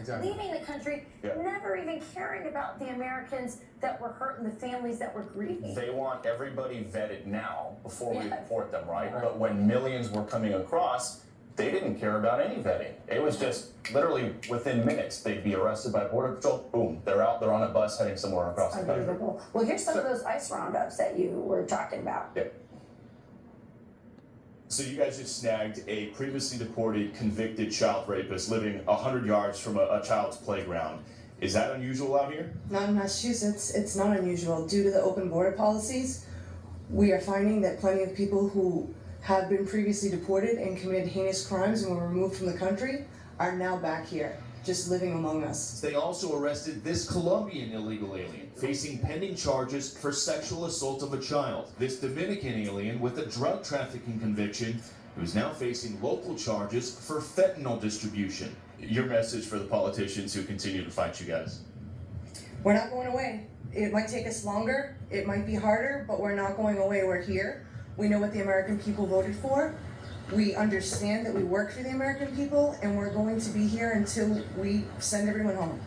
exactly. leaving the country, never even caring about the Americans that were hurt and the families that were grieving. They want everybody vetted now before we deport them, right? But when millions were coming across, they didn't care about any vetting. It was just literally within minutes, they'd be arrested by Border Patrol, boom, they're out, they're on a bus heading somewhere across the country. Unbelievable. Well, here's some of those ICE roundups that you were talking about. Yeah. So you guys just snagged a previously deported convicted child rapist living 100 yards from a child's playground. Is that unusual out here? Not in Massachusetts, it's not unusual. Due to the open border policies, we are finding that plenty of people who have been previously deported and committed heinous crimes and were removed from the country are now back here, just living among us. They also arrested this Colombian illegal alien, facing pending charges for sexual assault of a child. This Dominican alien with a drug trafficking conviction who is now facing local charges for fentanyl distribution. Your message for the politicians who continue to fight you guys? We're not going away. It might take us longer, it might be harder, but we're not going away. We're here. We know what the American people voted for. We understand that we work for the American people, and we're going to be here until we send everyone home.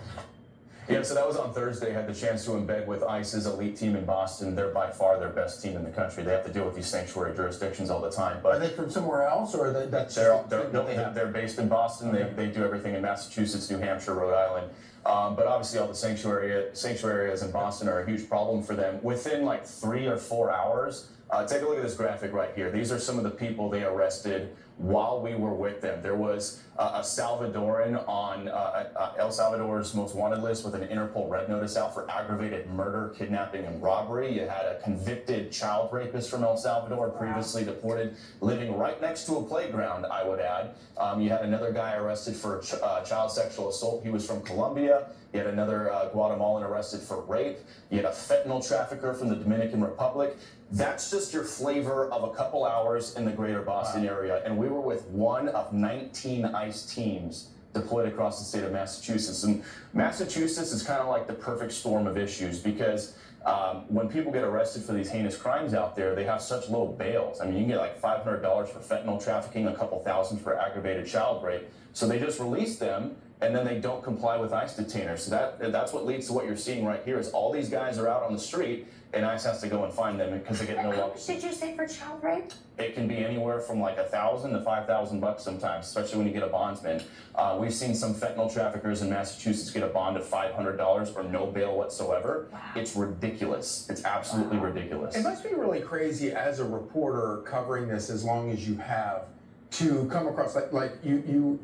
Yeah, so that was on Thursday. Had the chance to embed with ICE's elite team in Boston. They're by far their best team in the country. They have to deal with these sanctuary jurisdictions all the time. Are But they from somewhere else, or that's they're based in Boston. They do everything in Massachusetts, New Hampshire, Rhode Island. But obviously, all the sanctuary areas in Boston are a huge problem for them. Within like 3 or 4 hours, take a look at this graphic right here. These are some of the people they arrested while we were with them. There was a Salvadoran on El Salvador's most wanted list with an Interpol red notice out for aggravated murder, kidnapping, and robbery. You had a convicted child rapist from El Salvador, previously deported, living right next to a playground, I would add. You had another guy arrested for child sexual assault. He was from Colombia. You had another Guatemalan arrested for rape. You had a fentanyl trafficker from the Dominican Republic. That's just your flavor of a couple hours in the greater Boston area. And we were with one of 19 ICE teams deployed across the state of Massachusetts. And Massachusetts is kind of like the perfect storm of issues because when people get arrested for these heinous crimes out there, they have such low bails. I mean, you can get like $500 for fentanyl trafficking, a couple thousand for aggravated child rape. So they just release them, and then they don't comply with ICE detainers. So that's what leads to what you're seeing right here is all these guys are out on the street, and ICE has to go and find them because they get no luck. Did you say for child rape? It can be anywhere from like $1,000 to $5,000 sometimes, especially when you get a bondsman. We've seen some fentanyl traffickers in Massachusetts get a bond of $500 or no bail whatsoever. Wow. It's ridiculous. It's absolutely ridiculous. It must be really crazy as a reporter covering this as long as you have to come across like you